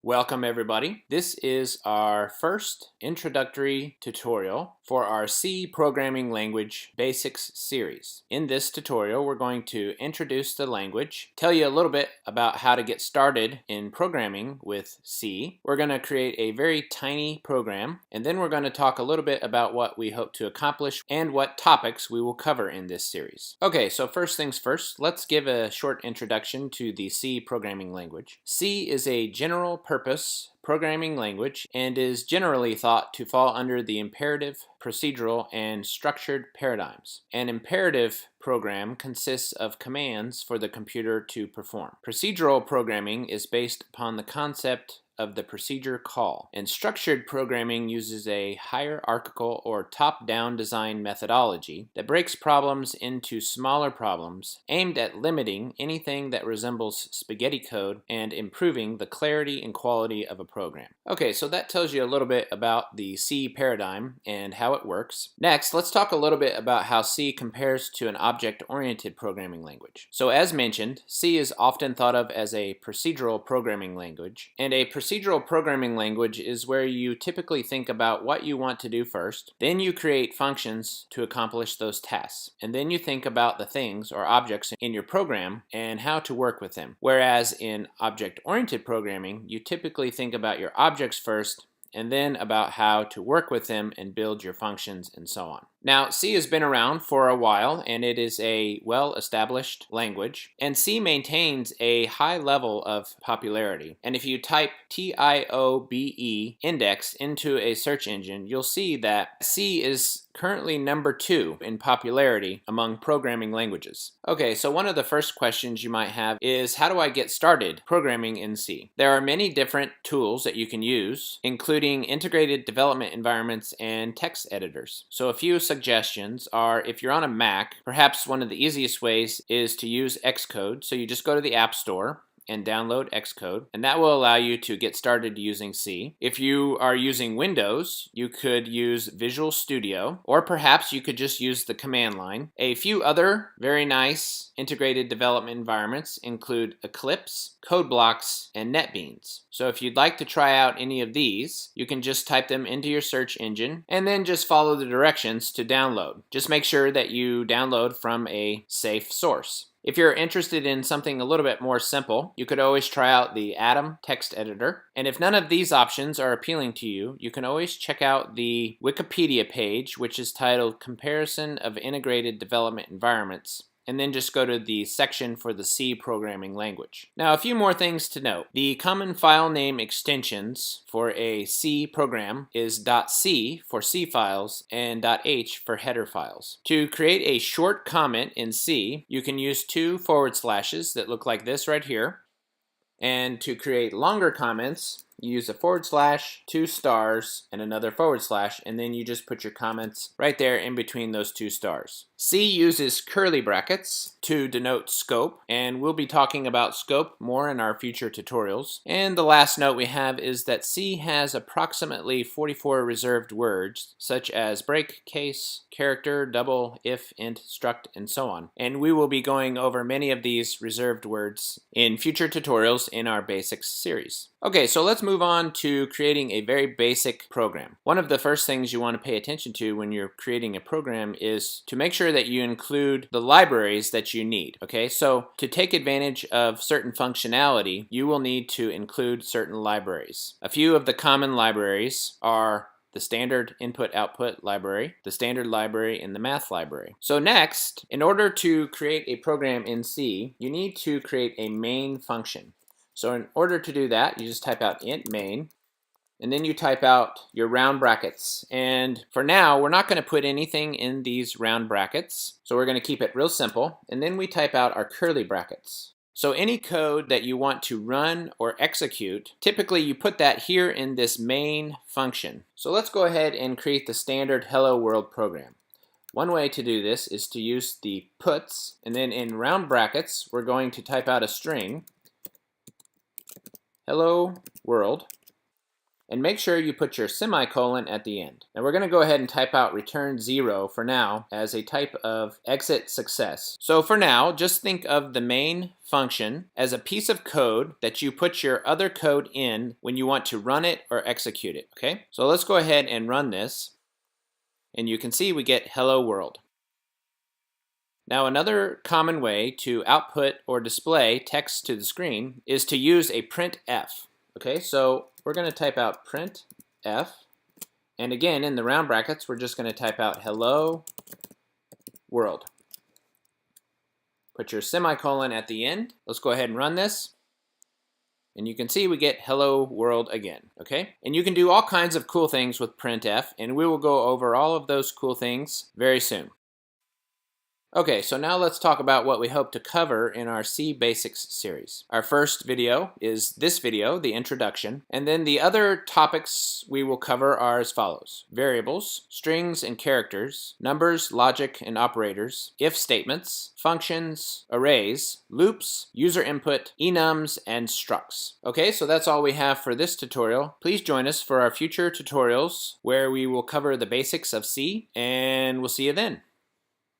Welcome everybody. This is our first introductory tutorial for our C programming language basics series. In this tutorial, we're going to introduce the language, tell you a little bit about how to get started in programming with C. We're going to create a very tiny program, and then we're going to talk a little bit about what we hope to accomplish and what topics we will cover in this series. Okay, so first things first, let's give a short introduction to the C programming language. C is a general purpose programming language and is generally thought to fall under the imperative, procedural, and structured paradigms. An imperative program consists of commands for the computer to perform. Procedural programming is based upon the concept of the procedure call, and structured programming uses a hierarchical or top-down design methodology that breaks problems into smaller problems aimed at limiting anything that resembles spaghetti code and improving the clarity and quality of a program. Okay, so that tells you a little bit about the C paradigm and how it works. Next, let's talk a little bit about how C compares to an object-oriented programming language. So as mentioned, C is often thought of as a procedural programming language, and a procedural programming language is where you typically think about what you want to do first, then you create functions to accomplish those tasks, and then you think about the things or objects in your program and how to work with them. Whereas in object-oriented programming, you typically think about your objects first, and then about how to work with them and build your functions and so on. Now, C has been around for a while, and it is a well-established language, and C maintains a high level of popularity. And if you type TIOBE index into a search engine, you'll see that C is currently number 2 in popularity among programming languages. Okay, so one of the first questions you might have is, how do I get started programming in C? There are many different tools that you can use, including integrated development environments and text editors. So a few suggestions are, if you're on a Mac, perhaps one of the easiest ways is to use Xcode. So you just go to the App Store and download Xcode, and that will allow you to get started using C. If you are using Windows, you could use Visual Studio, or perhaps you could just use the command line. A few other very nice integrated development environments include Eclipse, CodeBlocks, and NetBeans. So if you'd like to try out any of these, you can just type them into your search engine and then just follow the directions to download. Just make sure that you download from a safe source. If you're interested in something a little bit more simple, you could always try out the Atom text editor. And if none of these options are appealing to you, you can always check out the Wikipedia page, which is titled Comparison of Integrated Development Environments, and then just go to the section for the C programming language. Now, a few more things to note. The common file name extensions for a C program is .c for C files and .h for header files. To create a short comment in C, you can use 2 forward slashes that look like this right here. And to create longer comments, you use a forward slash, 2 stars, and another forward slash, and then you just put your comments right there in between those 2 stars. C uses curly brackets to denote scope, and we'll be talking about scope more in our future tutorials. And the last note we have is that C has approximately 44 reserved words, such as break, case, character, double, if, int, struct, and so on. And we will be going over many of these reserved words in future tutorials in our basics series. Okay, so let's move on to creating a very basic program. One of the first things you want to pay attention to when you're creating a program is to make sure that you include the libraries that you need. Okay, so to take advantage of certain functionality, you will need to include certain libraries. A few of the common libraries are the standard input-output library, the standard library, and the math library. So next, in order to create a program in C, you need to create a main function. So in order to do that, you just type out int main, and then you type out your round brackets. And for now, we're not going to put anything in these round brackets, so we're going to keep it real simple. And then we type out our curly brackets. So any code that you want to run or execute, typically you put that here in this main function. So let's go ahead and create the standard Hello World program. One way to do this is to use the puts, and then in round brackets, we're going to type out a string, Hello World, And make sure you put your semicolon at the end. Now we're going to go ahead and type out return 0 for now as a type of exit success. So for now, just think of the main function as a piece of code that you put your other code in when you want to run it or execute it, okay? So let's go ahead and run this. And you can see we get hello world. Now another common way to output or display text to the screen is to use a printf. Okay, so we're going to type out printf, and again in the round brackets we're just going to type out hello world. Put your semicolon at the end. Let's go ahead and run this. And you can see we get hello world again, okay? And you can do all kinds of cool things with printf, and we will go over all of those cool things very soon. Okay, so now let's talk about what we hope to cover in our C Basics series. Our first video is this video, the introduction, and then the other topics we will cover are as follows: variables, strings and characters, numbers, logic and operators, if statements, functions, arrays, loops, user input, enums, and structs. Okay, so that's all we have for this tutorial. Please join us for our future tutorials where we will cover the basics of C, and we'll see you then.